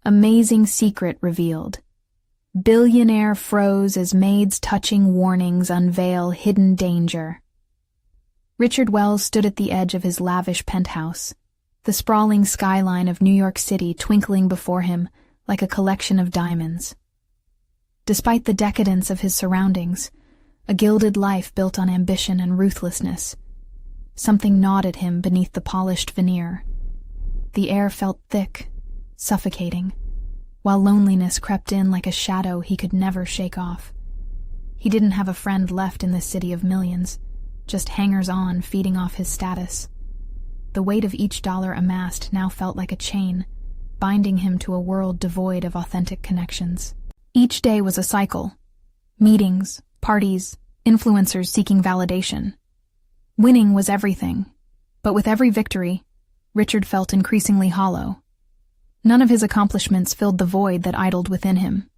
Amazing secret revealed. Billionaire froze as Maid'S touching warnings unveil hidden danger. Richard Wells stood at the edge of his lavish penthouse, the sprawling skyline of New York City twinkling before him like a collection of diamonds. Despite the decadence of his surroundings, a gilded life built on ambition and ruthlessness, something gnawed at him beneath the polished veneer. The air felt thick, suffocating, while loneliness crept in like a shadow he could never shake off. He didn't have a friend left in this city of millions, just hangers-on feeding off his status. The weight of each dollar amassed now felt like a chain, binding him to a world devoid of authentic connections. Each day was a cycle. Meetings, parties, influencers seeking validation. Winning was everything, but with every victory, Richard felt increasingly hollow. None of his accomplishments filled the void that idled within him.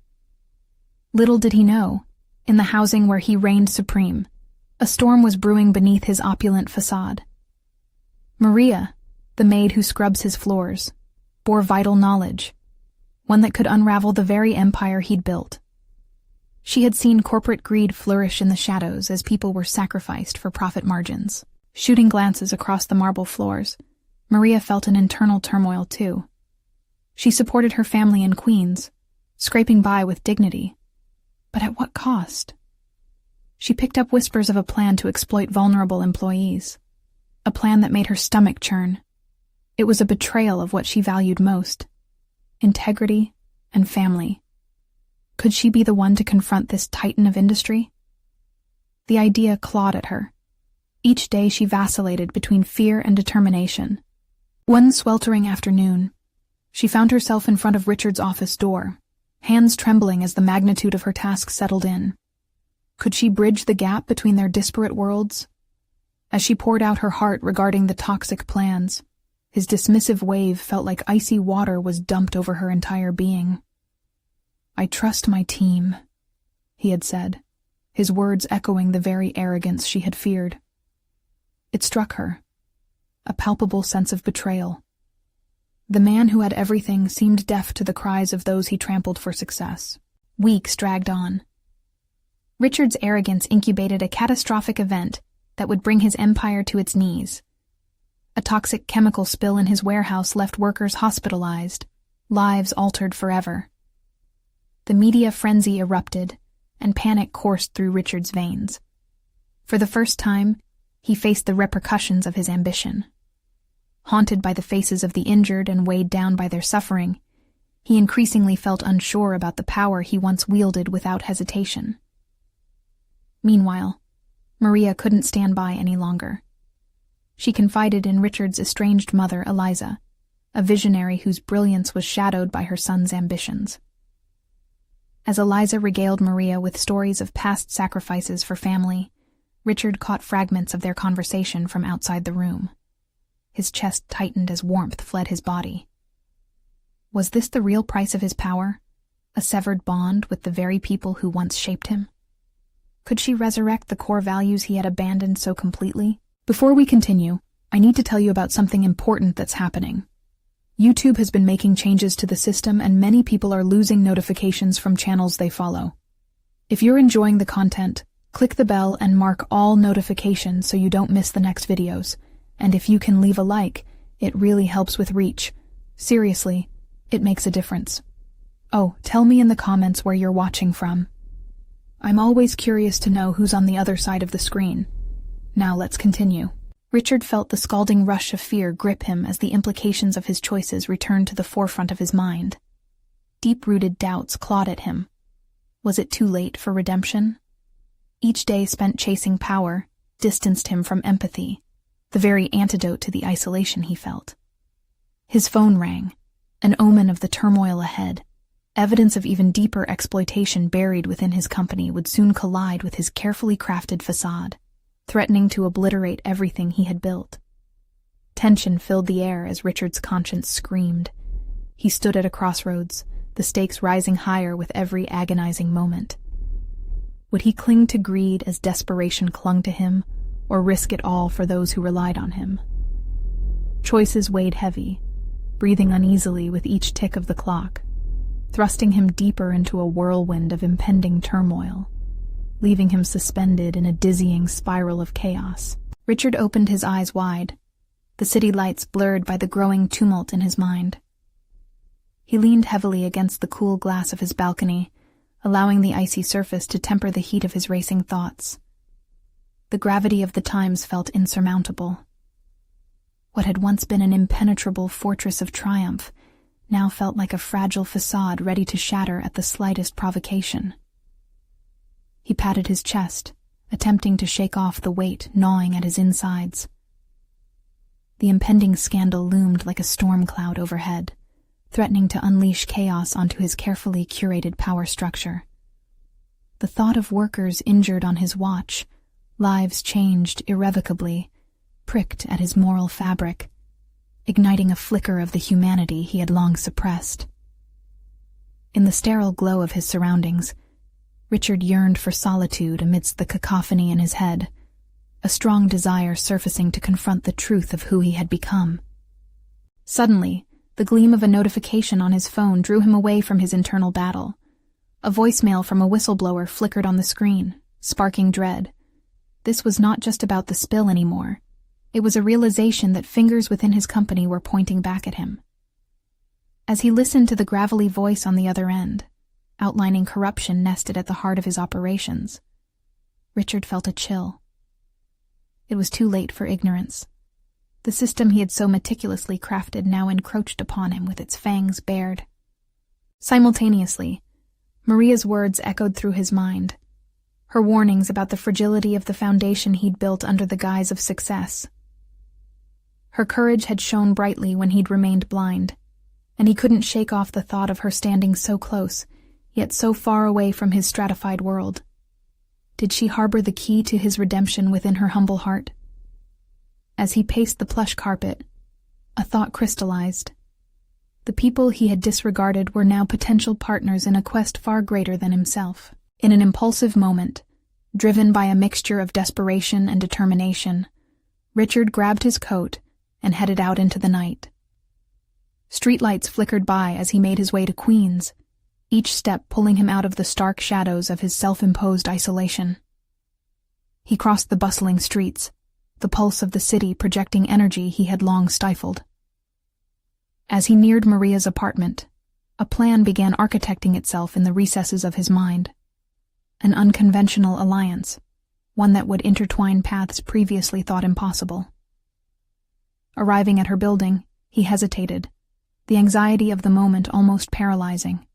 Little did he know, in the housing where he reigned supreme, a storm was brewing beneath his opulent facade. Maria, the maid who scrubs his floors, bore vital knowledge, one that could unravel the very empire he'd built. She had seen corporate greed flourish in the shadows as people were sacrificed for profit margins. Shooting glances across the marble floors, Maria felt an internal turmoil too. She supported her family in Queens, scraping by with dignity. But at what cost? She picked up whispers of a plan to exploit vulnerable employees, a plan that made her stomach churn. It was a betrayal of what she valued most: integrity and family. Could she be the one to confront this titan of industry? The idea clawed at her. Each day she vacillated between fear and determination. One sweltering afternoon, she found herself in front of Richard's office door, hands trembling as the magnitude of her task settled in. Could she bridge the gap between their disparate worlds? As she poured out her heart regarding the toxic plans, his dismissive wave felt like icy water was dumped over her entire being. "I trust my team," he had said, his words echoing the very arrogance she had feared. It struck her, a palpable sense of betrayal. The man who had everything seemed deaf to the cries of those he trampled for success. Weeks dragged on. Richard's arrogance incubated a catastrophic event that would bring his empire to its knees. A toxic chemical spill in his warehouse left workers hospitalized, lives altered forever. The media frenzy erupted, and panic coursed through Richard's veins. For the first time, he faced the repercussions of his ambition. Haunted by the faces of the injured and weighed down by their suffering, he increasingly felt unsure about the power he once wielded without hesitation. Meanwhile, Maria couldn't stand by any longer. She confided in Richard's estranged mother, Eliza, a visionary whose brilliance was shadowed by her son's ambitions. As Eliza regaled Maria with stories of past sacrifices for family, Richard caught fragments of their conversation from outside the room. His chest tightened as warmth fled his body. Was this the real price of his power? A severed bond with the very people who once shaped him? Could she resurrect the core values he had abandoned so completely? Before we continue, I need to tell you about something important that's happening. YouTube has been making changes to the system, and many people are losing notifications from channels they follow. If you're enjoying the content, click the bell and mark all notifications so you don't miss the next videos. And if you can leave a like, it really helps with reach. Seriously, it makes a difference. Oh, tell me in the comments where you're watching from. I'm always curious to know who's on the other side of the screen. Now let's continue. Richard felt the scalding rush of fear grip him as the implications of his choices returned to the forefront of his mind. Deep-rooted doubts clawed at him. Was it too late for redemption? Each day spent chasing power distanced him from empathy, the very antidote to the isolation he felt. His phone rang, an omen of the turmoil ahead. Evidence of even deeper exploitation buried within his company would soon collide with his carefully crafted facade, threatening to obliterate everything he had built. Tension filled the air as Richard's conscience screamed. He stood at a crossroads, the stakes rising higher with every agonizing moment. Would he cling to greed as desperation clung to him, or risk it all for those who relied on him? Choices weighed heavy, breathing uneasily with each tick of the clock. thrusting him deeper into a whirlwind of impending turmoil, leaving him suspended in a dizzying spiral of chaos. Richard opened his eyes wide, the city lights blurred by the growing tumult in his mind. He leaned heavily against the cool glass of his balcony, allowing the icy surface to temper the heat of his racing thoughts. The gravity of the times felt insurmountable. What had once been an impenetrable fortress of triumph now felt like a fragile facade ready to shatter at the slightest provocation. He patted his chest, attempting to shake off the weight gnawing at his insides. The impending scandal loomed like a storm cloud overhead, threatening to unleash chaos onto his carefully curated power structure. The thought of workers injured on his watch, lives changed irrevocably, pricked at his moral fabric, igniting a flicker of the humanity he had long suppressed. In the sterile glow of his surroundings, Richard yearned for solitude amidst the cacophony in his head, a strong desire surfacing to confront the truth of who he had become. Suddenly, the gleam of a notification on his phone drew him away from his internal battle. A voicemail from a whistleblower flickered on the screen, sparking dread. This was not just about the spill anymore. It was a realization that fingers within his company were pointing back at him. As he listened to the gravelly voice on the other end, outlining corruption nested at the heart of his operations, Richard felt a chill. It was too late for ignorance. The system he had so meticulously crafted now encroached upon him with its fangs bared. Simultaneously, Maria's words echoed through his mind, her warnings about the fragility of the foundation he'd built under the guise of success. Her courage had shone brightly when he'd remained blind, and he couldn't shake off the thought of her standing so close, yet so far away from his stratified world. Did she harbor the key to his redemption within her humble heart? As he paced the plush carpet, a thought crystallized. The people he had disregarded were now potential partners in a quest far greater than himself. In an impulsive moment, driven by a mixture of desperation and determination, Richard grabbed his coat and headed out into the night. Streetlights flickered by as he made his way to Queens, each step pulling him out of the stark shadows of his self-imposed isolation. He crossed the bustling streets, the pulse of the city projecting energy he had long stifled. As he neared Maria's apartment, a plan began architecting itself in the recesses of his mind. An unconventional alliance, one that would intertwine paths previously thought impossible. Arriving at her building, he hesitated, the anxiety of the moment almost paralyzing.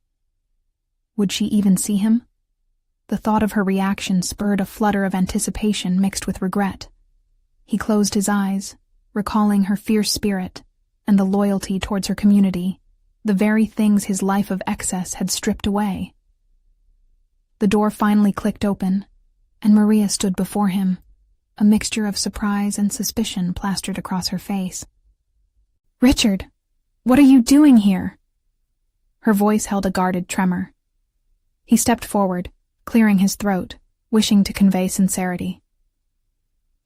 Would she even see him? The thought of her reaction spurred a flutter of anticipation mixed with regret. He closed his eyes, recalling her fierce spirit and the loyalty towards her community, the very things his life of excess had stripped away. The door finally clicked open, and Maria stood before him, a mixture of surprise and suspicion plastered across her face. "Richard, what are you doing here?" Her voice held a guarded tremor. He stepped forward, clearing his throat, wishing to convey sincerity.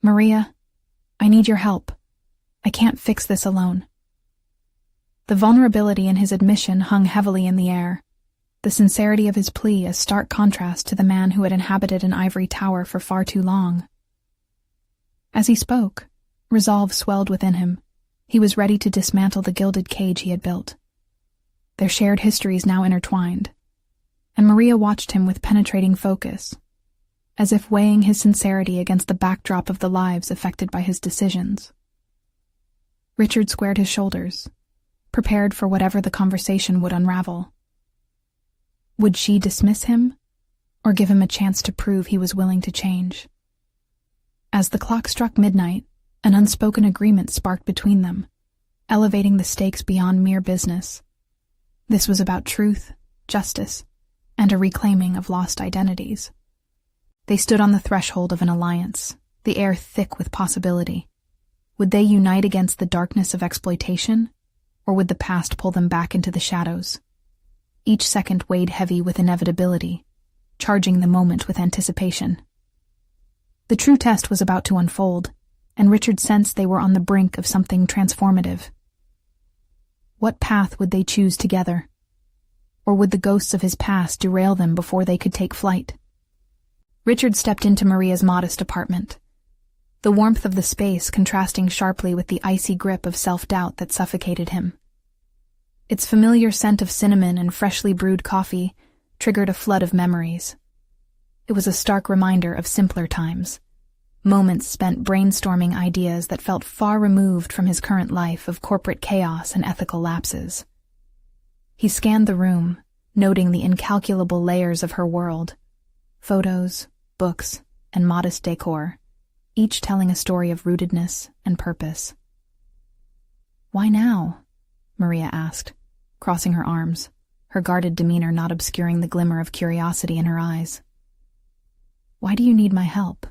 "Maria, I need your help. I can't fix this alone." The vulnerability in his admission hung heavily in the air, the sincerity of his plea a stark contrast to the man who had inhabited an ivory tower for far too long. As he spoke, resolve swelled within him. He was ready to dismantle the gilded cage he had built. Their shared histories now intertwined, and Maria watched him with penetrating focus, as if weighing his sincerity against the backdrop of the lives affected by his decisions. Richard squared his shoulders, prepared for whatever the conversation would unravel. Would she dismiss him, or give him a chance to prove he was willing to change? As the clock struck midnight, an unspoken agreement sparked between them, elevating the stakes beyond mere business. This was about truth, justice, and a reclaiming of lost identities. They stood on the threshold of an alliance, the air thick with possibility. Would they unite against the darkness of exploitation, or would the past pull them back into the shadows? Each second weighed heavy with inevitability, charging the moment with anticipation. The true test was about to unfold, and Richard sensed they were on the brink of something transformative. What path would they choose together? or would the ghosts of his past derail them before they could take flight? Richard stepped into Maria's modest apartment, the warmth of the space contrasting sharply with the icy grip of self-doubt that suffocated him. Its familiar scent of cinnamon and freshly brewed coffee triggered a flood of memories. It was a stark reminder of simpler times, moments spent brainstorming ideas that felt far removed from his current life of corporate chaos and ethical lapses. He scanned the room, noting the incalculable layers of her world: photos, books, and modest decor, each telling a story of rootedness and purpose. "Why now?" Maria asked, crossing her arms, her guarded demeanor not obscuring the glimmer of curiosity in her eyes. "Why do you need my help?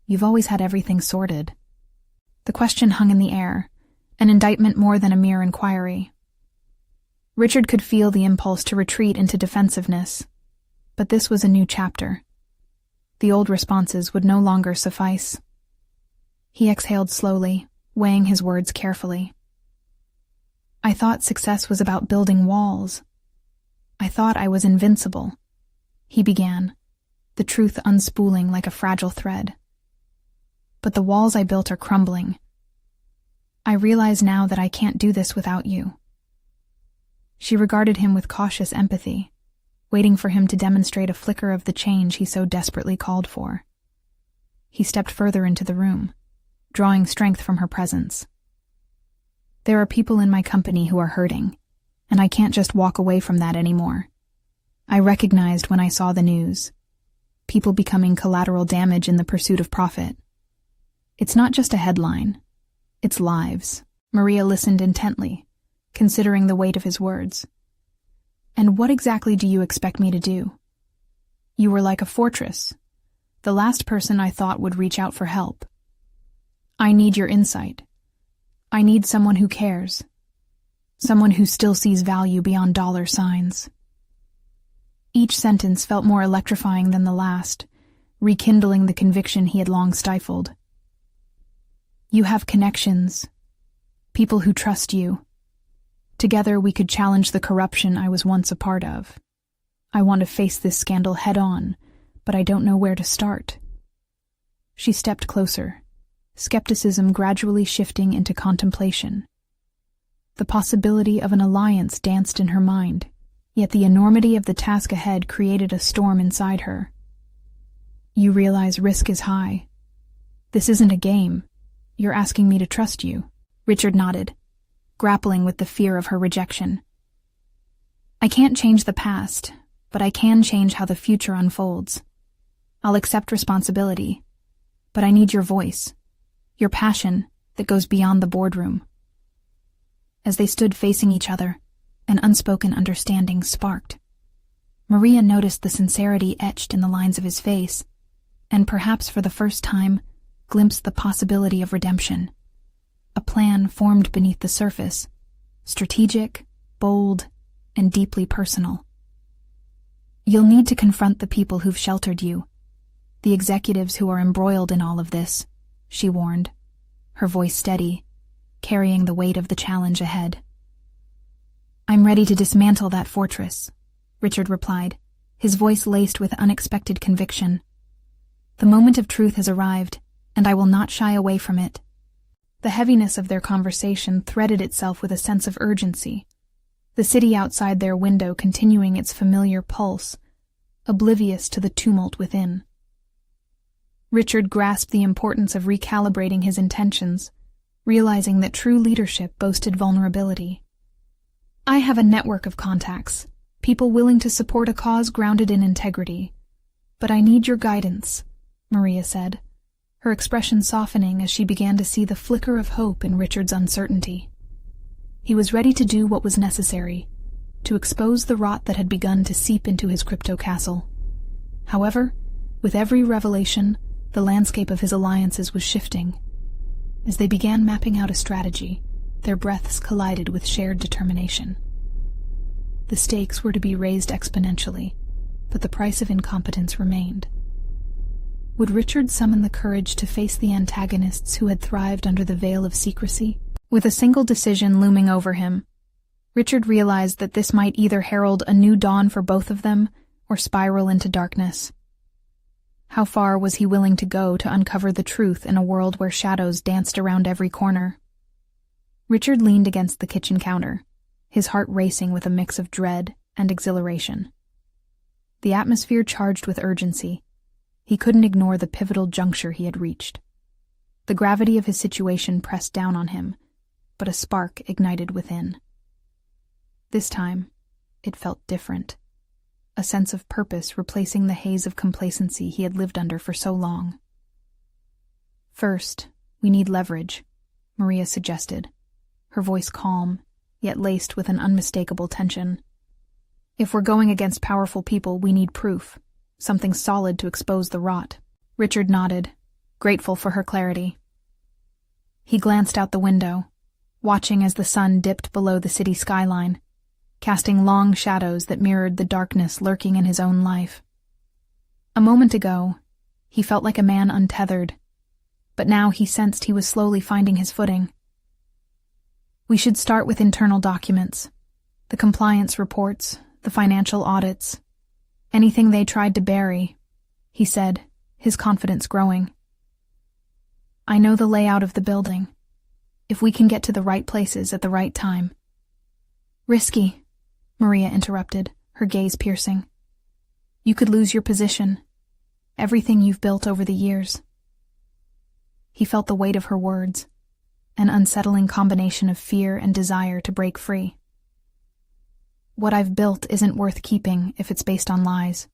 You've always had everything sorted." The question hung in the air, an indictment more than a mere inquiry. Richard could feel the impulse to retreat into defensiveness, but this was a new chapter. The old responses would no longer suffice. He exhaled slowly, weighing his words carefully. "I thought success was about building walls. I thought I was invincible," he began, the truth unspooling like a fragile thread. "But the walls I built are crumbling. I realize now that I can't do this without you." She regarded him with cautious empathy, waiting for him to demonstrate a flicker of the change he so desperately called for. He stepped further into the room, drawing strength from her presence. "There are people in my company who are hurting, and I can't just walk away from that anymore. I recognized when I saw the news. People becoming collateral damage in the pursuit of profit. It's not just a headline. It's lives." Maria listened intently, considering the weight of his words. "And what exactly do you expect me to do? You were like a fortress, the last person I thought would reach out for help. I need your insight. I need someone who cares. Someone who still sees value beyond dollar signs." Each sentence felt more electrifying than the last, rekindling the conviction he had long stifled. "You have connections, people who trust you. Together we could challenge the corruption I was once a part of. I want to face this scandal head-on, but I don't know where to start." She stepped closer, skepticism gradually shifting into contemplation. The possibility of an alliance danced in her mind, yet the enormity of the task ahead created a storm inside her. "You realize risk is high. This isn't a game. You're asking me to trust you." Richard nodded, grappling with the fear of her rejection. "I can't change the past, but I can change how the future unfolds. I'll accept responsibility, but I need your voice, your passion that goes beyond the boardroom." As they stood facing each other, an unspoken understanding sparked. Maria noticed the sincerity etched in the lines of his face, and perhaps for the first time, glimpsed the possibility of redemption. A plan formed beneath the surface, strategic, bold, and deeply personal. "You'll need to confront the people who've sheltered you, the executives who are embroiled in all of this," she warned, her voice steady, carrying the weight of the challenge ahead. "I'm ready to dismantle that fortress," Richard replied, his voice laced with unexpected conviction. "The moment of truth has arrived, and I will not shy away from it." The heaviness of their conversation threaded itself with a sense of urgency, the city outside their window continuing its familiar pulse, oblivious to the tumult within. Richard grasped the importance of recalibrating his intentions, realizing that true leadership boasted vulnerability. "I have a network of contacts, people willing to support a cause grounded in integrity. But I need your guidance," Maria said, her expression softening as she began to see the flicker of hope in Richard's uncertainty. He was ready to do what was necessary, to expose the rot that had begun to seep into his crypto castle. However, with every revelation, the landscape of his alliances was shifting. As they began mapping out a strategy, their breaths collided with shared determination. The stakes were to be raised exponentially, but the price of incompetence remained. Would Richard summon the courage to face the antagonists who had thrived under the veil of secrecy? With a single decision looming over him, Richard realized that this might either herald a new dawn for both of them or spiral into darkness. How far was he willing to go to uncover the truth in a world where shadows danced around every corner? Richard leaned against the kitchen counter, his heart racing with a mix of dread and exhilaration. The atmosphere charged with urgency. He couldn't ignore the pivotal juncture he had reached. The gravity of his situation pressed down on him, but a spark ignited within. This time, it felt different. A sense of purpose replacing the haze of complacency he had lived under for so long. First, we need leverage, Maria suggested, her voice calm, yet laced with an unmistakable tension. If we're going against powerful people, we need proof, something solid to expose the rot. Richard nodded, grateful for her clarity. He glanced out the window, watching as the sun dipped below the city skyline, casting long shadows that mirrored the darkness lurking in his own life. A moment ago, he felt like a man untethered, but now he sensed he was slowly finding his footing. We should start with internal documents, the compliance reports, the financial audits, anything they tried to bury, he said, his confidence growing. I know the layout of the building. If we can get to the right places at the right time. Risky, Maria interrupted, her gaze piercing. You could lose your position, everything you've built over the years. He felt the weight of her words, an unsettling combination of fear and desire to break free. What I've built isn't worth keeping if it's based on lies.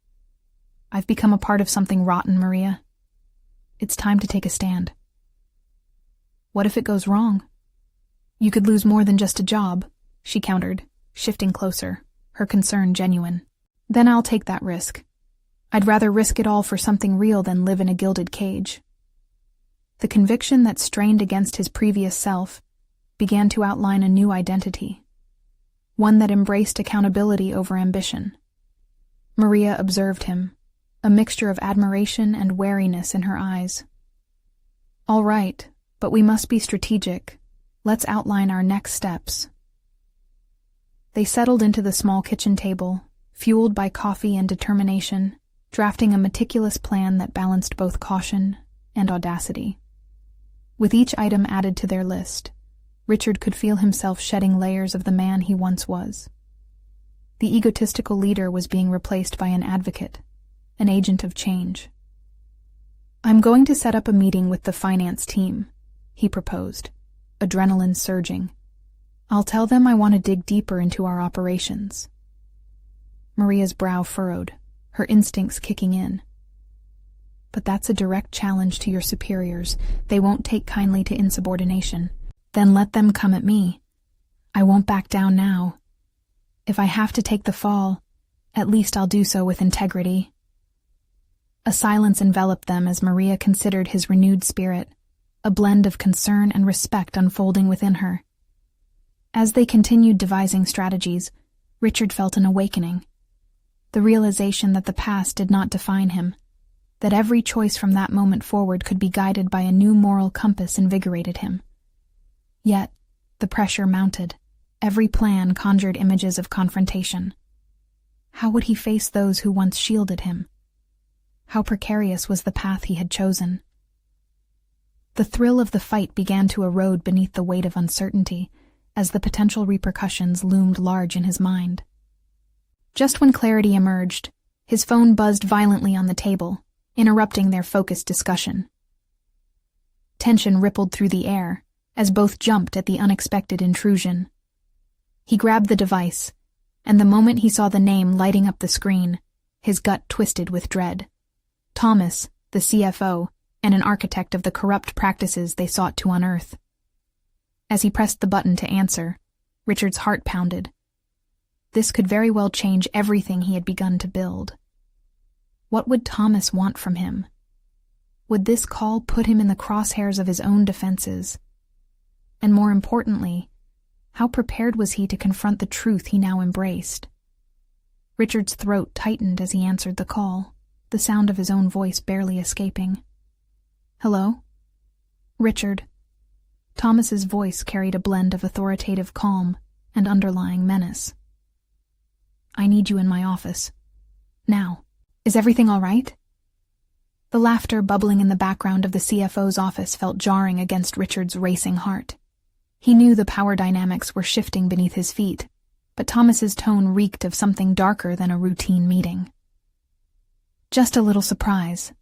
I've become a part of something rotten, Maria. It's time to take a stand. What if it goes wrong? You could lose more than just a job, she countered, shifting closer, her concern genuine. Then I'll take that risk. I'd rather risk it all for something real than live in a gilded cage. The conviction that strained against his previous self began to outline a new identity, one that embraced accountability over ambition. Maria observed him, a mixture of admiration and wariness in her eyes. All right, but we must be strategic. Let's outline our next steps. They settled into the small kitchen table, fueled by coffee and determination, drafting a meticulous plan that balanced both caution and audacity. With each item added to their list, Richard could feel himself shedding layers of the man he once was. The egotistical leader was being replaced by an advocate, an agent of change. I'm going to set up a meeting with the finance team, he proposed, adrenaline surging. I'll tell them I want to dig deeper into our operations. Maria's brow furrowed, her instincts kicking in. But that's a direct challenge to your superiors. They won't take kindly to insubordination. Then let them come at me. I won't back down now. If I have to take the fall, at least I'll do so with integrity. A silence enveloped them as Maria considered his renewed spirit, a blend of concern and respect unfolding within her. As they continued devising strategies, Richard felt an awakening. The realization that the past did not define him, that every choice from that moment forward could be guided by a new moral compass invigorated him. Yet, the pressure mounted. Every plan conjured images of confrontation. How would he face those who once shielded him? How precarious was the path he had chosen? The thrill of the fight began to erode beneath the weight of uncertainty, as the potential repercussions loomed large in his mind. Just when clarity emerged, his phone buzzed violently on the table, interrupting their focused discussion. Tension rippled through the air, as both jumped at the unexpected intrusion. He grabbed the device, and the moment he saw the name lighting up the screen, his gut twisted with dread. Thomas, the CFO, and an architect of the corrupt practices they sought to unearth. As he pressed the button to answer, Richard's heart pounded. This could very well change everything he had begun to build. What would Thomas want from him? Would this call put him in the crosshairs of his own defenses? And more importantly, how prepared was he to confront the truth he now embraced? Richard's throat tightened as he answered the call, the sound of his own voice barely escaping. Hello? Richard. Thomas's voice carried a blend of authoritative calm and underlying menace. "I need you in my office. Now. Is everything all right?" The laughter bubbling in the background of the CFO's office felt jarring against Richard's racing heart. He knew the power dynamics were shifting beneath his feet, but Thomas's tone reeked of something darker than a routine meeting. "Just a little surprise.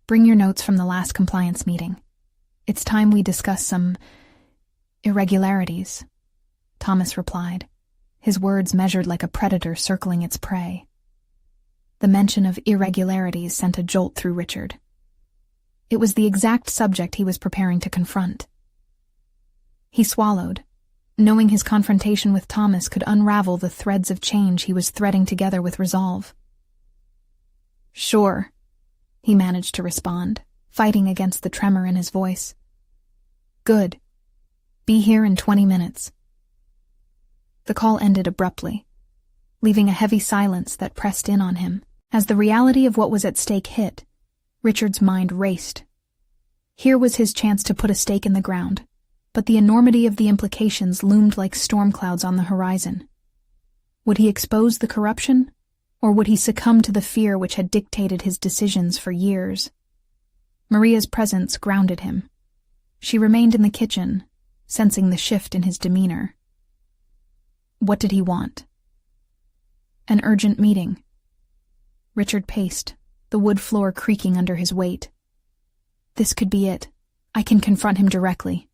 Bring your notes from the last compliance meeting. It's time we discuss some irregularities," Thomas replied, his words measured like a predator circling its prey. The mention of irregularities sent a jolt through Richard. It was the exact subject he was preparing to confront. He swallowed, knowing his confrontation with Thomas could unravel the threads of change he was threading together with resolve. "Sure," he managed to respond, fighting against the tremor in his voice. "Good. Be here in 20 minutes. The call ended abruptly, leaving a heavy silence that pressed in on him. As the reality of what was at stake hit, Richard's mind raced. Here was his chance to put a stake in the ground, but the enormity of the implications loomed like storm clouds on the horizon. Would he expose the corruption, or would he succumb to the fear which had dictated his decisions for years? Maria's presence grounded him. She remained in the kitchen, sensing the shift in his demeanor. What did he want? An urgent meeting. Richard paced, the wood floor creaking under his weight. This could be it. I can confront him directly.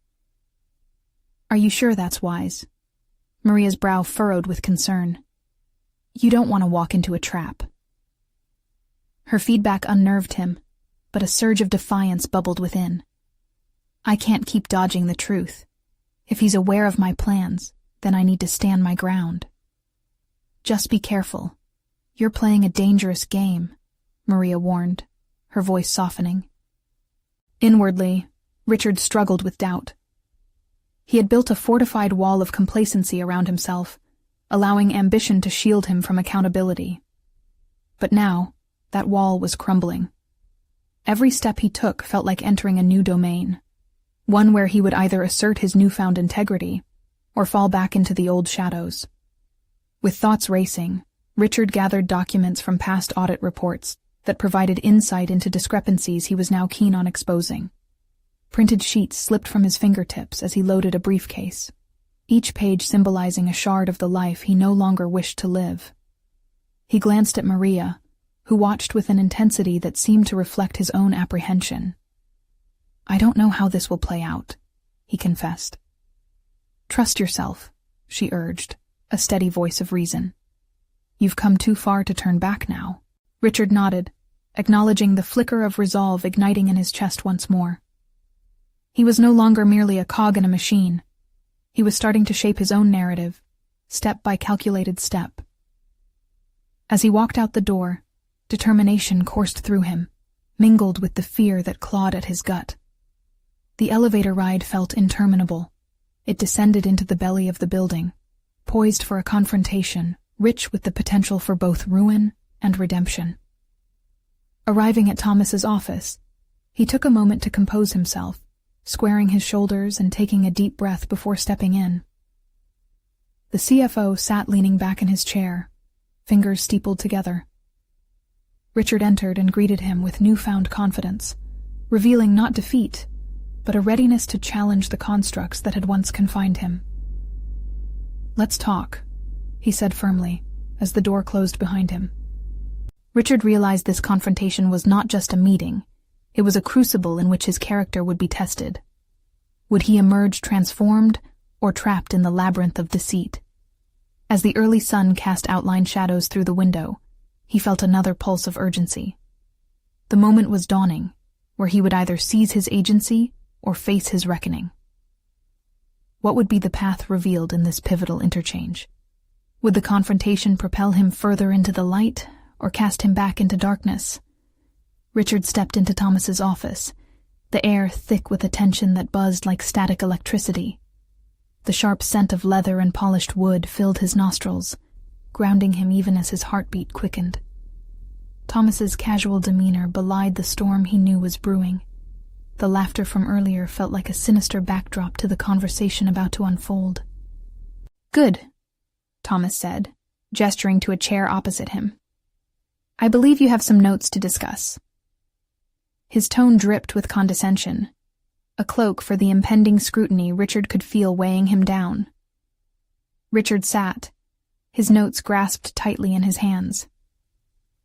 Are you sure that's wise? Maria's brow furrowed with concern. You don't want to walk into a trap. Her feedback unnerved him, but a surge of defiance bubbled within. I can't keep dodging the truth. If he's aware of my plans, then I need to stand my ground. Just be careful. You're playing a dangerous game, Maria warned, her voice softening. Inwardly, Richard struggled with doubt. He had built a fortified wall of complacency around himself, allowing ambition to shield him from accountability. But now, that wall was crumbling. Every step he took felt like entering a new domain, one where he would either assert his newfound integrity or fall back into the old shadows. With thoughts racing, Richard gathered documents from past audit reports that provided insight into discrepancies he was now keen on exposing. Printed sheets slipped from his fingertips as he loaded a briefcase, each page symbolizing a shard of the life he no longer wished to live. He glanced at Maria, who watched with an intensity that seemed to reflect his own apprehension. I don't know how this will play out, he confessed. Trust yourself, she urged, a steady voice of reason. You've come too far to turn back now. Richard nodded, acknowledging the flicker of resolve igniting in his chest once more. He was no longer merely a cog in a machine. He was starting to shape his own narrative, step by calculated step. As he walked out the door, determination coursed through him, mingled with the fear that clawed at his gut. The elevator ride felt interminable. It descended into the belly of the building, poised for a confrontation, rich with the potential for both ruin and redemption. Arriving at Thomas's office, he took a moment to compose himself, squaring his shoulders and taking a deep breath before stepping in. The CFO sat leaning back in his chair, fingers steepled together. Richard entered and greeted him with newfound confidence, revealing not defeat, but a readiness to challenge the constructs that had once confined him. Let's talk, he said firmly, as the door closed behind him. Richard realized this confrontation was not just a meeting. It was a crucible in which his character would be tested. Would he emerge transformed or trapped in the labyrinth of deceit? As the early sun cast outline shadows through the window, he felt another pulse of urgency. The moment was dawning, where he would either seize his agency or face his reckoning. What would be the path revealed in this pivotal interchange? Would the confrontation propel him further into the light or cast him back into darkness? Richard stepped into Thomas's office, the air thick with a tension that buzzed like static electricity. The sharp scent of leather and polished wood filled his nostrils, grounding him even as his heartbeat quickened. Thomas's casual demeanor belied the storm he knew was brewing. The laughter from earlier felt like a sinister backdrop to the conversation about to unfold. Good, Thomas said, gesturing to a chair opposite him. I believe you have some notes to discuss. His tone dripped with condescension, a cloak for the impending scrutiny Richard could feel weighing him down. Richard sat, his notes grasped tightly in his hands.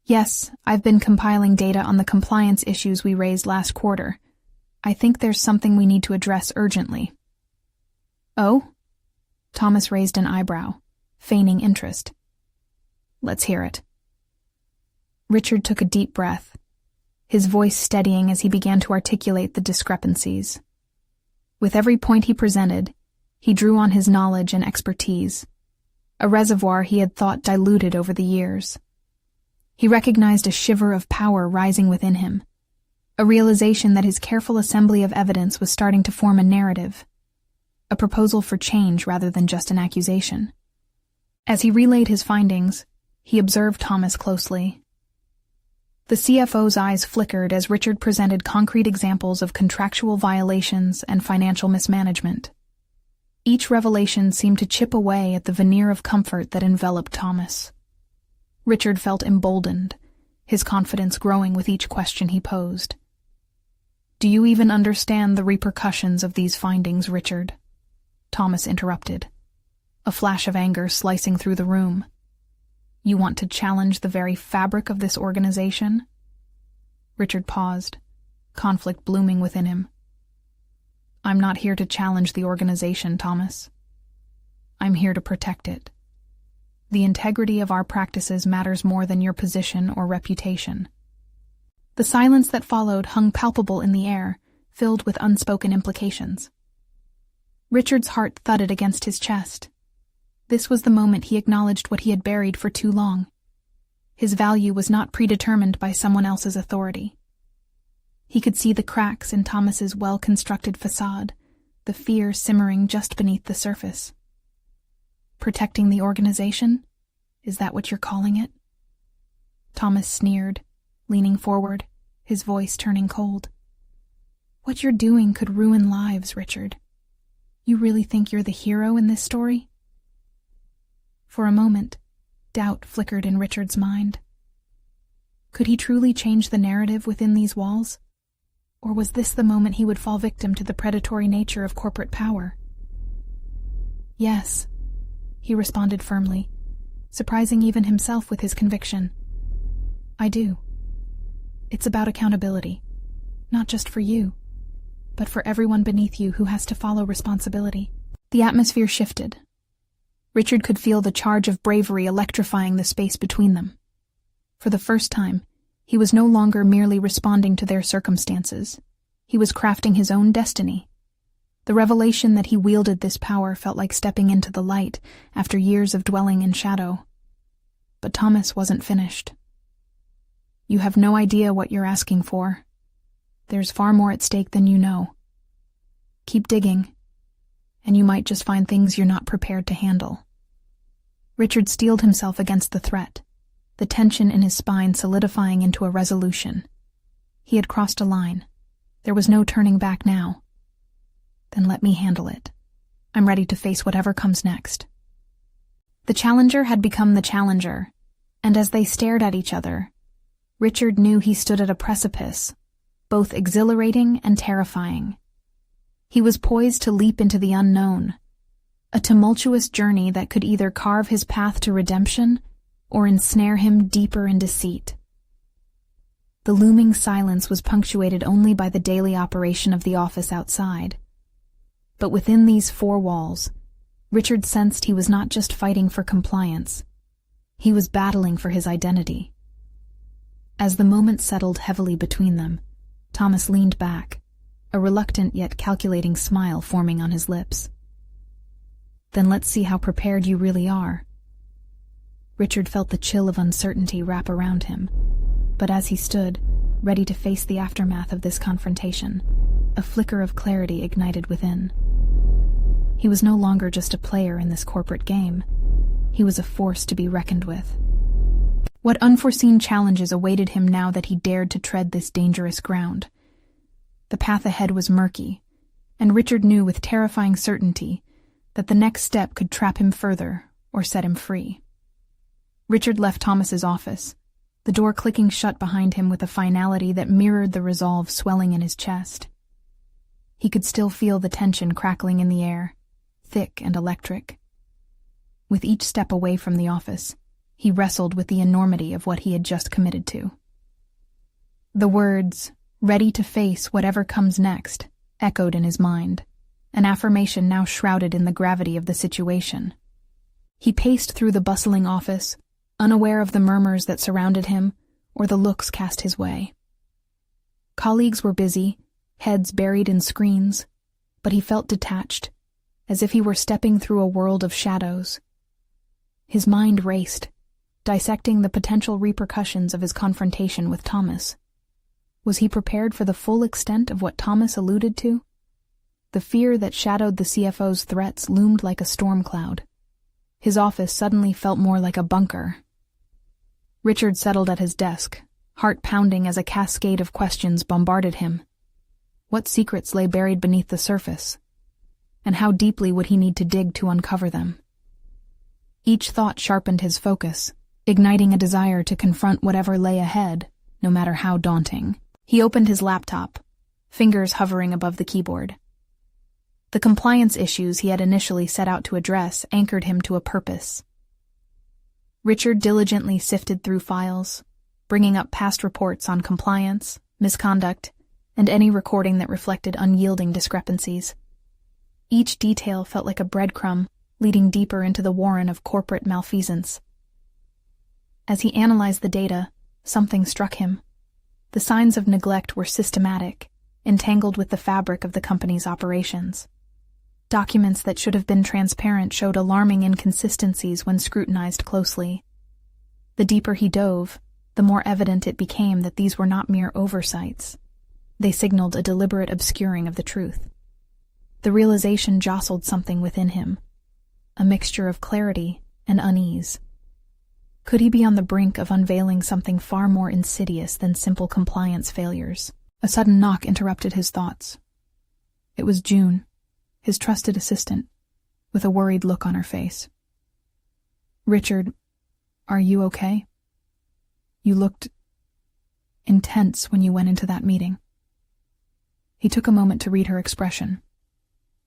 Yes, I've been compiling data on the compliance issues we raised last quarter. I think there's something we need to address urgently. Oh? Thomas raised an eyebrow, feigning interest. Let's hear it. Richard took a deep breath, his voice steadying as he began to articulate the discrepancies. With every point he presented, he drew on his knowledge and expertise, a reservoir he had thought diluted over the years. He recognized a shiver of power rising within him, a realization that his careful assembly of evidence was starting to form a narrative, a proposal for change rather than just an accusation. As he relayed his findings, he observed Thomas closely. The CFO's eyes flickered as Richard presented concrete examples of contractual violations and financial mismanagement. Each revelation seemed to chip away at the veneer of comfort that enveloped Thomas. Richard felt emboldened, his confidence growing with each question he posed. Do you even understand the repercussions of these findings, Richard? Thomas interrupted, a flash of anger slicing through the room. You want to challenge the very fabric of this organization? Richard paused, conflict blooming within him. I'm not here to challenge the organization, Thomas. I'm here to protect it. The integrity of our practices matters more than your position or reputation. The silence that followed hung palpable in the air, filled with unspoken implications. Richard's heart thudded against his chest. This was the moment he acknowledged what he had buried for too long. His value was not predetermined by someone else's authority. He could see the cracks in Thomas's well-constructed facade, the fear simmering just beneath the surface. Protecting the organization? Is that what you're calling it? Thomas sneered, leaning forward, his voice turning cold. What you're doing could ruin lives, Richard. You really think you're the hero in this story? For a moment, doubt flickered in Richard's mind. Could he truly change the narrative within these walls? Or was this the moment he would fall victim to the predatory nature of corporate power? Yes, he responded firmly, surprising even himself with his conviction. I do. It's about accountability, not just for you, but for everyone beneath you who has to follow responsibility. The atmosphere shifted. Richard could feel the charge of bravery electrifying the space between them. For the first time, he was no longer merely responding to their circumstances. He was crafting his own destiny. The revelation that he wielded this power felt like stepping into the light after years of dwelling in shadow. But Thomas wasn't finished. You have no idea what you're asking for. There's far more at stake than you know. Keep digging, and you might just find things you're not prepared to handle. Richard steeled himself against the threat, the tension in his spine solidifying into a resolution. He had crossed a line. There was no turning back now. Then let me handle it. I'm ready to face whatever comes next. The challenger had become the challenger, and as they stared at each other, Richard knew he stood at a precipice, both exhilarating and terrifying. He was poised to leap into the unknown, a tumultuous journey that could either carve his path to redemption or ensnare him deeper in deceit. The looming silence was punctuated only by the daily operation of the office outside. But within these four walls, Richard sensed he was not just fighting for compliance. He was battling for his identity. As the moment settled heavily between them, Thomas leaned back, a reluctant yet calculating smile forming on his lips. Then let's see how prepared you really are. Richard felt the chill of uncertainty wrap around him, but as he stood, ready to face the aftermath of this confrontation, a flicker of clarity ignited within. He was no longer just a player in this corporate game. He was a force to be reckoned with. What unforeseen challenges awaited him now that he dared to tread this dangerous ground? The path ahead was murky, and Richard knew with terrifying certainty that the next step could trap him further or set him free. Richard left Thomas's office, the door clicking shut behind him with a finality that mirrored the resolve swelling in his chest. He could still feel the tension crackling in the air, thick and electric. With each step away from the office, he wrestled with the enormity of what he had just committed to. The words, "ready to face whatever comes next," echoed in his mind, an affirmation now shrouded in the gravity of the situation. He paced through the bustling office, unaware of the murmurs that surrounded him or the looks cast his way. Colleagues were busy, heads buried in screens, but he felt detached, as if he were stepping through a world of shadows. His mind raced, dissecting the potential repercussions of his confrontation with Thomas. Was he prepared for the full extent of what Thomas alluded to? The fear that shadowed the CFO's threats loomed like a storm cloud. His office suddenly felt more like a bunker. Richard settled at his desk, heart pounding as a cascade of questions bombarded him. What secrets lay buried beneath the surface? And how deeply would he need to dig to uncover them? Each thought sharpened his focus, igniting a desire to confront whatever lay ahead, no matter how daunting. He opened his laptop, fingers hovering above the keyboard. The compliance issues he had initially set out to address anchored him to a purpose. Richard diligently sifted through files, bringing up past reports on compliance, misconduct, and any recording that reflected unyielding discrepancies. Each detail felt like a breadcrumb, leading deeper into the warren of corporate malfeasance. As he analyzed the data, something struck him. The signs of neglect were systematic, entangled with the fabric of the company's operations. Documents that should have been transparent showed alarming inconsistencies when scrutinized closely. The deeper he dove, the more evident it became that these were not mere oversights. They signaled a deliberate obscuring of the truth. The realization jostled something within him, a mixture of clarity and unease. Could he be on the brink of unveiling something far more insidious than simple compliance failures? A sudden knock interrupted his thoughts. It was June, his trusted assistant, with a worried look on her face. "Richard, are you okay? You looked intense when you went into that meeting." He took a moment to read her expression,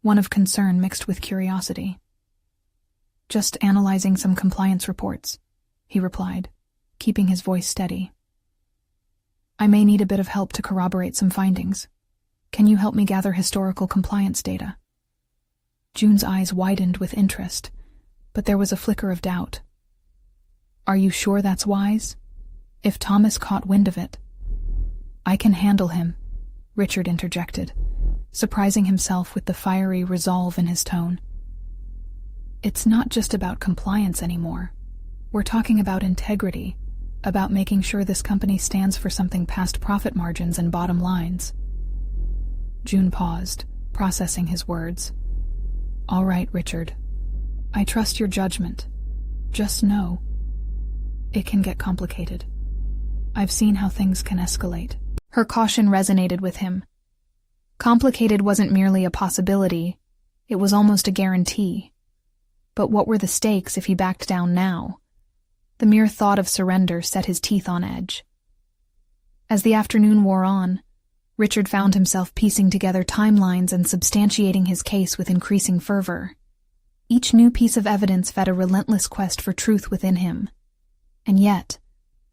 one of concern mixed with curiosity. "Just analyzing some compliance reports," he replied, keeping his voice steady. "I may need a bit of help to corroborate some findings. Can you help me gather historical compliance data?" June's eyes widened with interest, but there was a flicker of doubt. "Are you sure that's wise? If Thomas caught wind of it—" "I can handle him," Richard interjected, surprising himself with the fiery resolve in his tone. "It's not just about compliance anymore. We're talking about integrity, about making sure this company stands for something past profit margins and bottom lines." June paused, processing his words. "All right, Richard. I trust your judgment. Just know, it can get complicated. I've seen how things can escalate." Her caution resonated with him. Complicated wasn't merely a possibility, it was almost a guarantee. But what were the stakes if he backed down now? The mere thought of surrender set his teeth on edge. As the afternoon wore on, Richard found himself piecing together timelines and substantiating his case with increasing fervor. Each new piece of evidence fed a relentless quest for truth within him. And yet,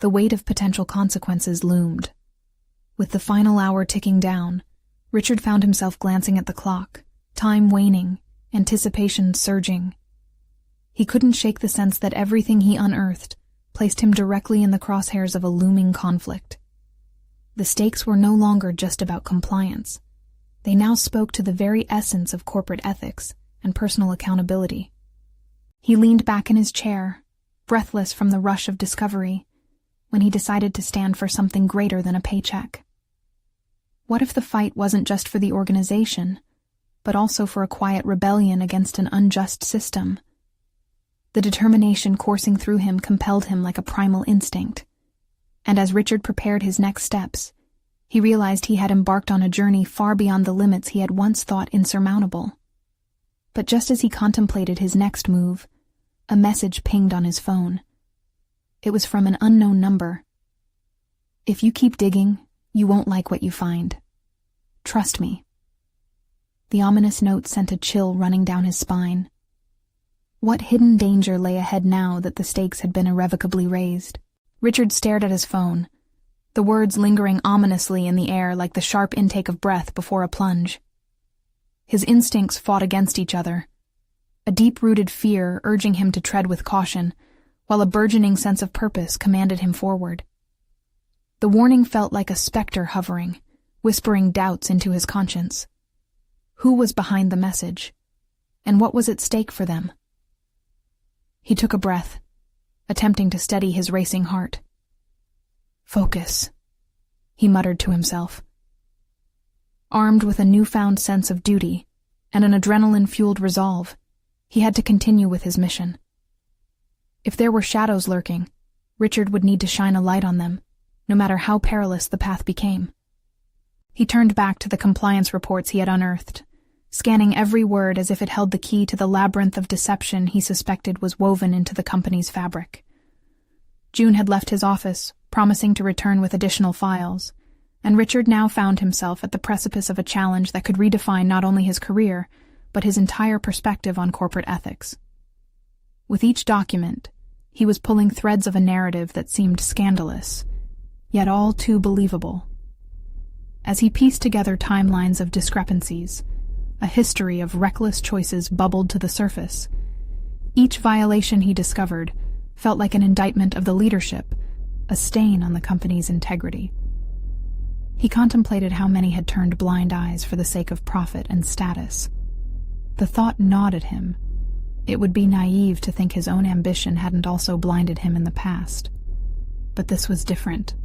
the weight of potential consequences loomed. With the final hour ticking down, Richard found himself glancing at the clock, time waning, anticipation surging. He couldn't shake the sense that everything he unearthed placed him directly in the crosshairs of a looming conflict. The stakes were no longer just about compliance. They now spoke to the very essence of corporate ethics and personal accountability. He leaned back in his chair, breathless from the rush of discovery, when he decided to stand for something greater than a paycheck. What if the fight wasn't just for the organization, but also for a quiet rebellion against an unjust system? The determination coursing through him compelled him like a primal instinct. And as Richard prepared his next steps, he realized he had embarked on a journey far beyond the limits he had once thought insurmountable. But just as he contemplated his next move, a message pinged on his phone. It was from an unknown number. "If you keep digging, you won't like what you find. Trust me." The ominous note sent a chill running down his spine. What hidden danger lay ahead now that the stakes had been irrevocably raised? Richard stared at his phone, the words lingering ominously in the air like the sharp intake of breath before a plunge. His instincts fought against each other, a deep-rooted fear urging him to tread with caution, while a burgeoning sense of purpose commanded him forward. The warning felt like a specter hovering, whispering doubts into his conscience. Who was behind the message? And what was at stake for them? He took a breath, attempting to steady his racing heart. "Focus," he muttered to himself. Armed with a newfound sense of duty and an adrenaline-fueled resolve, he had to continue with his mission. If there were shadows lurking, Richard would need to shine a light on them, no matter how perilous the path became. He turned back to the compliance reports he had unearthed, scanning every word as if it held the key to the labyrinth of deception he suspected was woven into the company's fabric. June had left his office, promising to return with additional files, and Richard now found himself at the precipice of a challenge that could redefine not only his career, but his entire perspective on corporate ethics. With each document, he was pulling threads of a narrative that seemed scandalous, yet all too believable. As he pieced together timelines of discrepancies, a history of reckless choices bubbled to the surface. Each violation he discovered felt like an indictment of the leadership, a stain on the company's integrity. He contemplated how many had turned blind eyes for the sake of profit and status. The thought gnawed at him. It would be naive to think his own ambition hadn't also blinded him in the past. But this was different.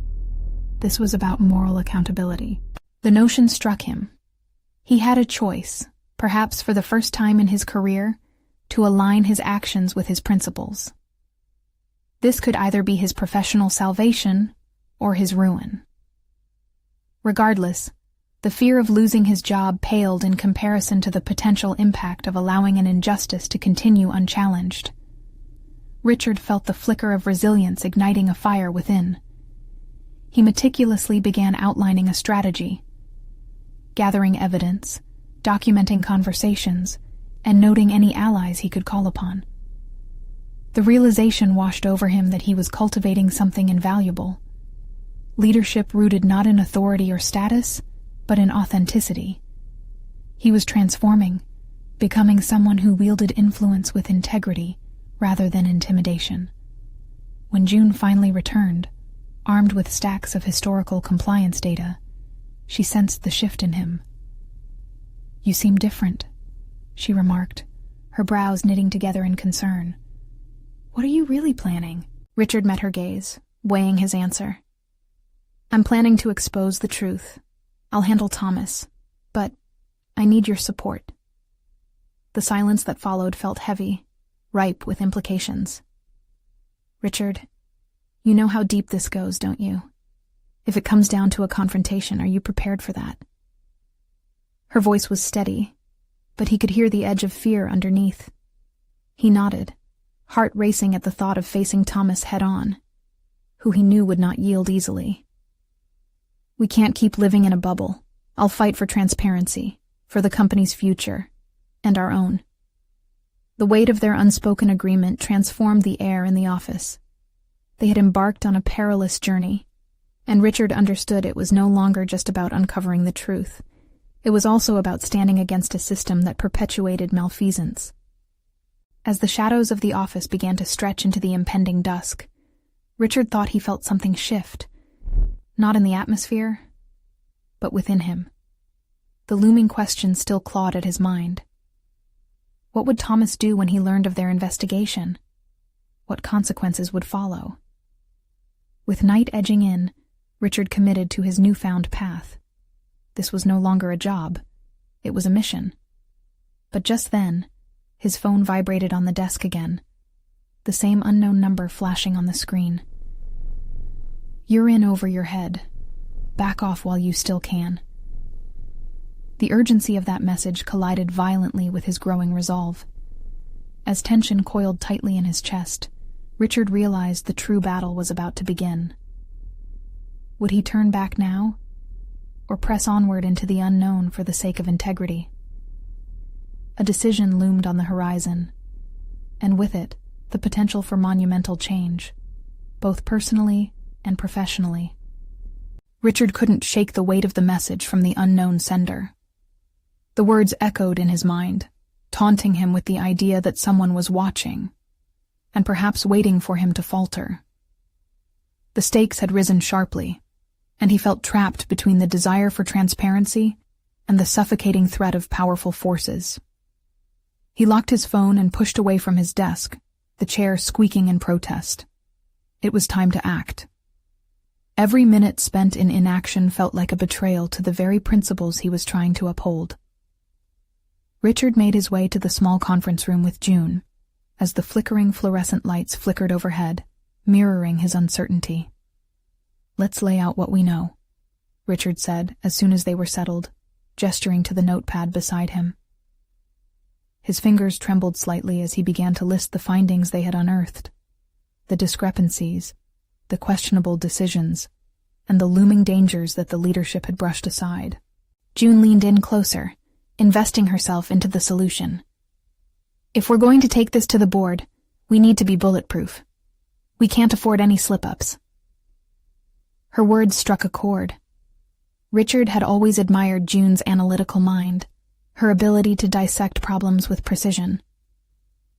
This was about moral accountability. The notion struck him. He had a choice, perhaps for the first time in his career, to align his actions with his principles. This could either be his professional salvation or his ruin. Regardless, the fear of losing his job paled in comparison to the potential impact of allowing an injustice to continue unchallenged. Richard felt the flicker of resilience igniting a fire within. He meticulously began outlining a strategy, gathering evidence, documenting conversations, and noting any allies he could call upon. The realization washed over him that he was cultivating something invaluable. Leadership rooted not in authority or status, but in authenticity. He was transforming, becoming someone who wielded influence with integrity rather than intimidation. When June finally returned, armed with stacks of historical compliance data, she sensed the shift in him. "You seem different," she remarked, her brows knitting together in concern. "What are you really planning?" Richard met her gaze, weighing his answer. "I'm planning to expose the truth. I'll handle Thomas, but I need your support." The silence that followed felt heavy, ripe with implications. "Richard, you know how deep this goes, don't you? If it comes down to a confrontation, are you prepared for that?" Her voice was steady, but he could hear the edge of fear underneath. He nodded, heart racing at the thought of facing Thomas head-on, who he knew would not yield easily. "We can't keep living in a bubble. I'll fight for transparency, for the company's future, and our own." The weight of their unspoken agreement transformed the air in the office. They had embarked on a perilous journey, and Richard understood it was no longer just about uncovering the truth. It was also about standing against a system that perpetuated malfeasance. As the shadows of the office began to stretch into the impending dusk, Richard thought he felt something shift, not in the atmosphere, but within him. The looming question still clawed at his mind. What would Thomas do when he learned of their investigation? What consequences would follow? With night edging in, Richard committed to his newfound path. This was no longer a job. It was a mission. But just then, his phone vibrated on the desk again, the same unknown number flashing on the screen. "You're in over your head. Back off while you still can." The urgency of that message collided violently with his growing resolve. As tension coiled tightly in his chest, Richard realized the true battle was about to begin. Would he turn back now, or press onward into the unknown for the sake of integrity? A decision loomed on the horizon, and with it, the potential for monumental change, both personally and professionally. Richard couldn't shake the weight of the message from the unknown sender. The words echoed in his mind, taunting him with the idea that someone was watching, and perhaps waiting for him to falter. The stakes had risen sharply, and he felt trapped between the desire for transparency and the suffocating threat of powerful forces. He locked his phone and pushed away from his desk, the chair squeaking in protest. It was time to act. Every minute spent in inaction felt like a betrayal to the very principles he was trying to uphold. Richard made his way to the small conference room with June, as the flickering fluorescent lights flickered overhead, mirroring his uncertainty. "Let's lay out what we know," Richard said as soon as they were settled, gesturing to the notepad beside him. His fingers trembled slightly as he began to list the findings they had unearthed, the discrepancies, the questionable decisions, and the looming dangers that the leadership had brushed aside. June leaned in closer, investing herself into the solution. "If we're going to take this to the board, we need to be bulletproof. We can't afford any slip-ups." Her words struck a chord. Richard had always admired June's analytical mind, her ability to dissect problems with precision.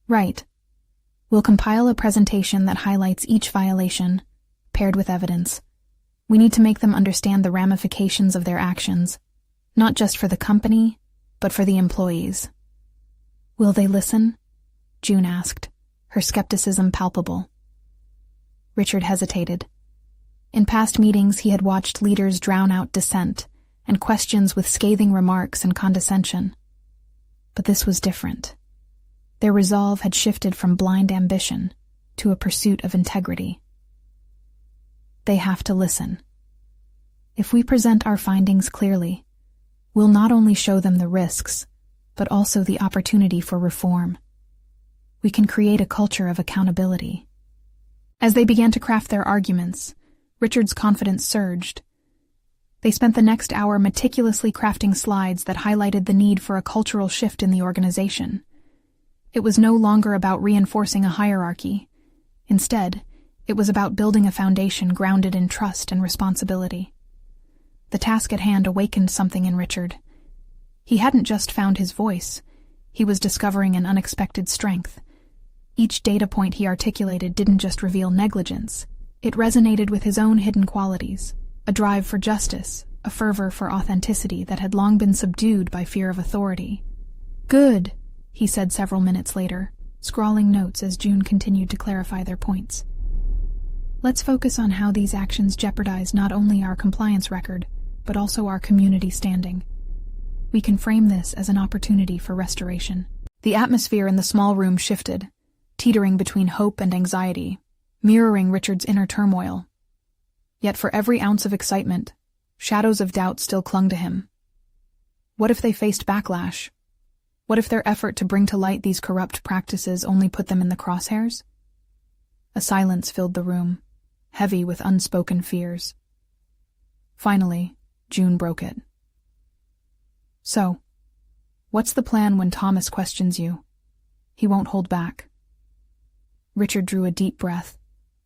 "Right. We'll compile a presentation that highlights each violation, paired with evidence. We need to make them understand the ramifications of their actions, not just for the company, but for the employees." "Will they listen?" June asked, her skepticism palpable. Richard hesitated. In past meetings, he had watched leaders drown out dissent and questions with scathing remarks and condescension. But this was different. Their resolve had shifted from blind ambition to a pursuit of integrity. They have to listen. If we present our findings clearly, we'll not only show them the risks, but also the opportunity for reform. We can create a culture of accountability. As they began to craft their arguments, Richard's confidence surged. They spent the next hour meticulously crafting slides that highlighted the need for a cultural shift in the organization. It was no longer about reinforcing a hierarchy. Instead, it was about building a foundation grounded in trust and responsibility. The task at hand awakened something in Richard. He hadn't just found his voice. He was discovering an unexpected strength. Each data point he articulated didn't just reveal negligence. It resonated with his own hidden qualities, a drive for justice, a fervor for authenticity that had long been subdued by fear of authority. "Good," he said several minutes later, scrawling notes as June continued to clarify their points. "Let's focus on how these actions jeopardize not only our compliance record, but also our community standing. We can frame this as an opportunity for restoration." The atmosphere in the small room shifted, teetering between hope and anxiety, mirroring Richard's inner turmoil. Yet for every ounce of excitement, shadows of doubt still clung to him. What if they faced backlash? What if their effort to bring to light these corrupt practices only put them in the crosshairs? A silence filled the room, heavy with unspoken fears. Finally, June broke it. "So, what's the plan when Thomas questions you? He won't hold back." Richard drew a deep breath,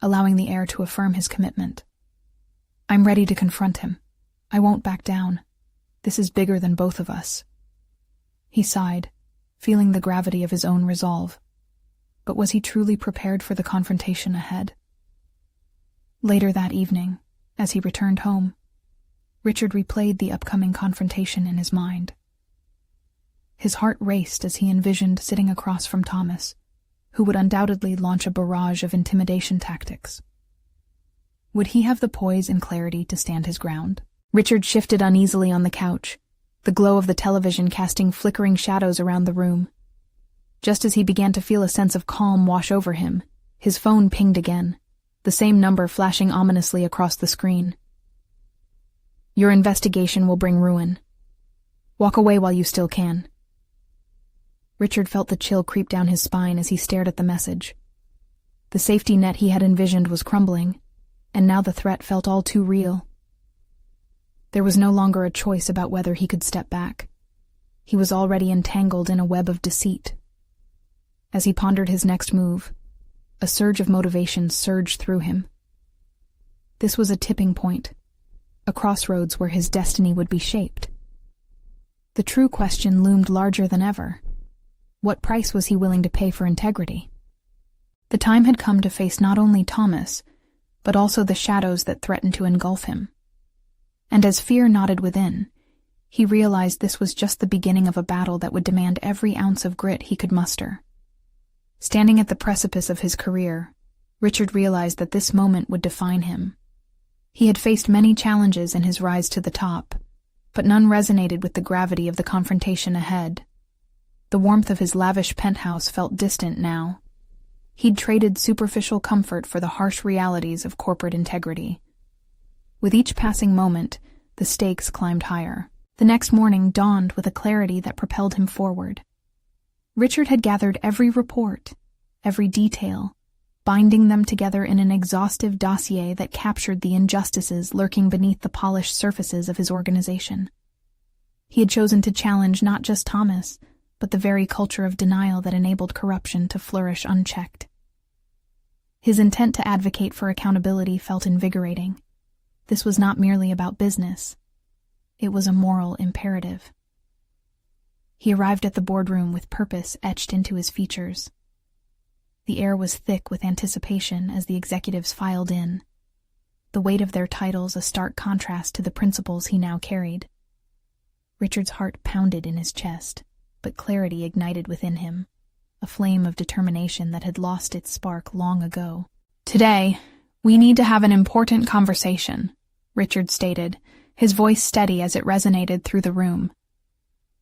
allowing the air to affirm his commitment. "I'm ready to confront him. I won't back down. This is bigger than both of us." He sighed, feeling the gravity of his own resolve. But was he truly prepared for the confrontation ahead? Later that evening, as he returned home, Richard replayed the upcoming confrontation in his mind. His heart raced as he envisioned sitting across from Thomas, who would undoubtedly launch a barrage of intimidation tactics. Would he have the poise and clarity to stand his ground? Richard shifted uneasily on the couch, the glow of the television casting flickering shadows around the room. Just as he began to feel a sense of calm wash over him, his phone pinged again, the same number flashing ominously across the screen. "Your investigation will bring ruin." Walk away while you still can. Richard felt the chill creep down his spine as he stared at the message. The safety net he had envisioned was crumbling, and now the threat felt all too real. There was no longer a choice about whether he could step back. He was already entangled in a web of deceit. As he pondered his next move, a surge of motivation surged through him. This was a tipping point, a crossroads where his destiny would be shaped. The true question loomed larger than ever. What price was he willing to pay for integrity? The time had come to face not only Thomas, but also the shadows that threatened to engulf him. And as fear knotted within, he realized this was just the beginning of a battle that would demand every ounce of grit he could muster. Standing at the precipice of his career, Richard realized that this moment would define him. He had faced many challenges in his rise to the top, but none resonated with the gravity of the confrontation ahead. The warmth of his lavish penthouse felt distant now. He'd traded superficial comfort for the harsh realities of corporate integrity. With each passing moment, the stakes climbed higher. The next morning dawned with a clarity that propelled him forward. Richard had gathered every report, every detail, binding them together in an exhaustive dossier that captured the injustices lurking beneath the polished surfaces of his organization. He had chosen to challenge not just Thomas, but the very culture of denial that enabled corruption to flourish unchecked. His intent to advocate for accountability felt invigorating. This was not merely about business. It was a moral imperative. He arrived at the boardroom with purpose etched into his features. The air was thick with anticipation as the executives filed in, the weight of their titles a stark contrast to the principles he now carried. Richard's heart pounded in his chest, but clarity ignited within him, a flame of determination that had lost its spark long ago. "Today, we need to have an important conversation," Richard stated, his voice steady as it resonated through the room.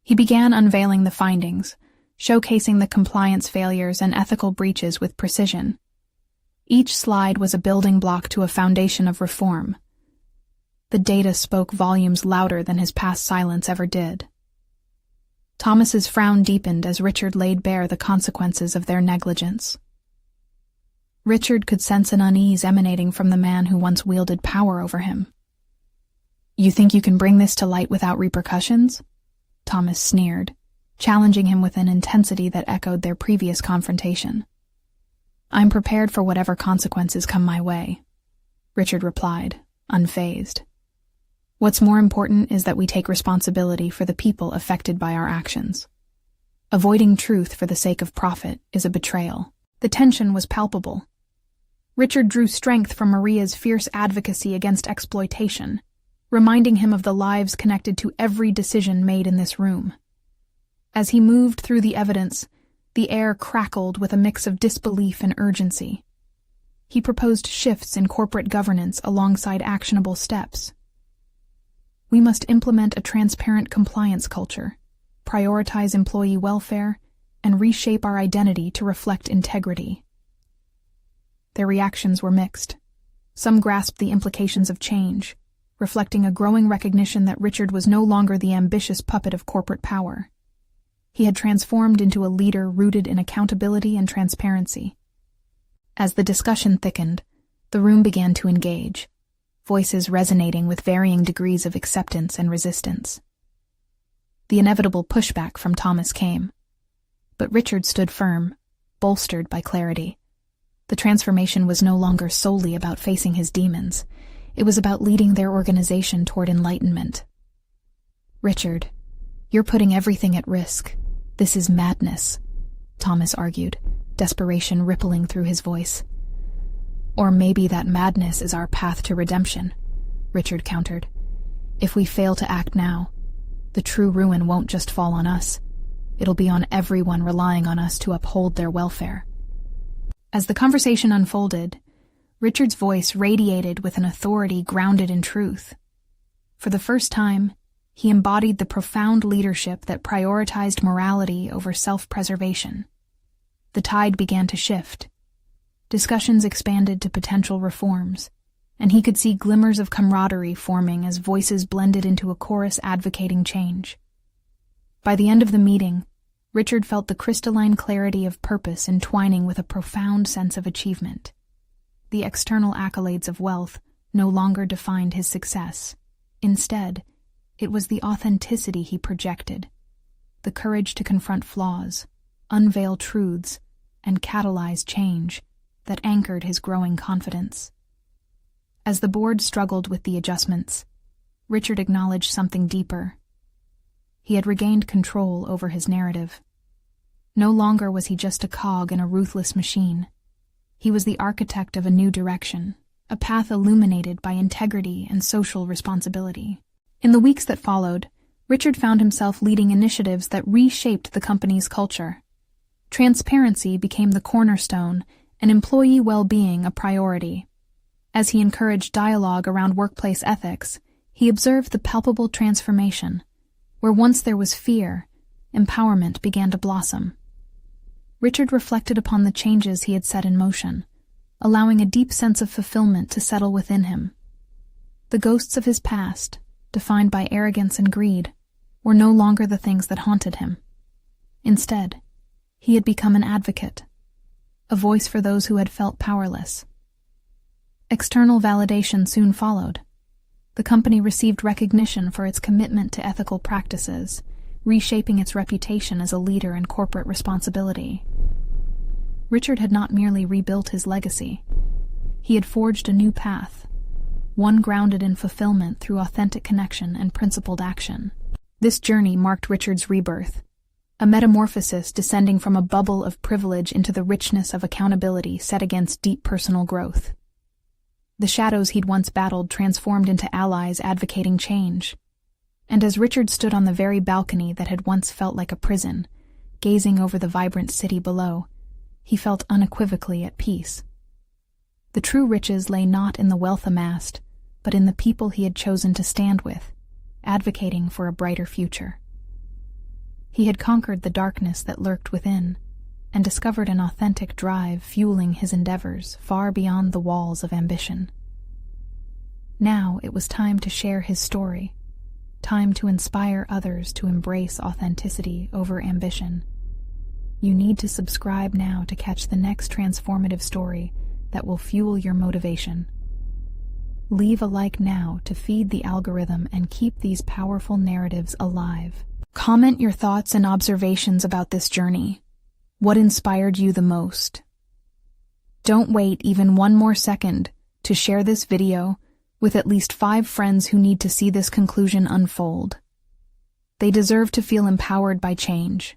He began unveiling the findings, showcasing the compliance failures and ethical breaches with precision. Each slide was a building block to a foundation of reform. The data spoke volumes louder than his past silence ever did. Thomas's frown deepened as Richard laid bare the consequences of their negligence. Richard could sense an unease emanating from the man who once wielded power over him. "You think you can bring this to light without repercussions?" Thomas sneered, challenging him with an intensity that echoed their previous confrontation. "I'm prepared for whatever consequences come my way," Richard replied, unfazed. "What's more important is that we take responsibility for the people affected by our actions. Avoiding truth for the sake of profit is a betrayal." The tension was palpable. Richard drew strength from Maria's fierce advocacy against exploitation, reminding him of the lives connected to every decision made in this room. As he moved through the evidence, the air crackled with a mix of disbelief and urgency. He proposed shifts in corporate governance alongside actionable steps. "We must implement a transparent compliance culture, prioritize employee welfare, and reshape our identity to reflect integrity." Their reactions were mixed. Some grasped the implications of change, reflecting a growing recognition that Richard was no longer the ambitious puppet of corporate power. He had transformed into a leader rooted in accountability and transparency. As the discussion thickened, the room began to engage, voices resonating with varying degrees of acceptance and resistance. The inevitable pushback from Thomas came, but Richard stood firm, bolstered by clarity. The transformation was no longer solely about facing his demons. It was about leading their organization toward enlightenment. "Richard, you're putting everything at risk. This is madness," Thomas argued, desperation rippling through his voice. "Or maybe that madness is our path to redemption," Richard countered. "If we fail to act now, the true ruin won't just fall on us. It'll be on everyone relying on us to uphold their welfare." As the conversation unfolded, Richard's voice radiated with an authority grounded in truth. For the first time, he embodied the profound leadership that prioritized morality over self-preservation. The tide began to shift. Discussions expanded to potential reforms, and he could see glimmers of camaraderie forming as voices blended into a chorus advocating change. By the end of the meeting, Richard felt the crystalline clarity of purpose entwining with a profound sense of achievement. The external accolades of wealth no longer defined his success. Instead, it was the authenticity he projected, the courage to confront flaws, unveil truths, and catalyze change that anchored his growing confidence. As the board struggled with the adjustments, Richard acknowledged something deeper. He had regained control over his narrative. No longer was he just a cog in a ruthless machine. He was the architect of a new direction, a path illuminated by integrity and social responsibility. In the weeks that followed, Richard found himself leading initiatives that reshaped the company's culture. Transparency became the cornerstone, and employee well-being a priority. As he encouraged dialogue around workplace ethics, he observed the palpable transformation. Where once there was fear, empowerment began to blossom. Richard reflected upon the changes he had set in motion, allowing a deep sense of fulfillment to settle within him. The ghosts of his past, defined by arrogance and greed, were no longer the things that haunted him. Instead, he had become an advocate, a voice for those who had felt powerless. External validation soon followed. The company received recognition for its commitment to ethical practices, reshaping its reputation as a leader in corporate responsibility. Richard had not merely rebuilt his legacy. He had forged a new path, one grounded in fulfillment through authentic connection and principled action. This journey marked Richard's rebirth, a metamorphosis descending from a bubble of privilege into the richness of accountability set against deep personal growth. The shadows he'd once battled transformed into allies advocating change. And as Richard stood on the very balcony that had once felt like a prison, gazing over the vibrant city below, he felt unequivocally at peace. The true riches lay not in the wealth amassed, but in the people he had chosen to stand with, advocating for a brighter future. He had conquered the darkness that lurked within, and discovered an authentic drive fueling his endeavors far beyond the walls of ambition. Now it was time to share his story, time to inspire others to embrace authenticity over ambition. You need to subscribe now to catch the next transformative story that will fuel your motivation. Leave a like now to feed the algorithm and keep these powerful narratives alive. Comment your thoughts and observations about this journey. What inspired you the most? Don't wait even one more second to share this video with at least 5 friends who need to see this conclusion unfold. They deserve to feel empowered by change.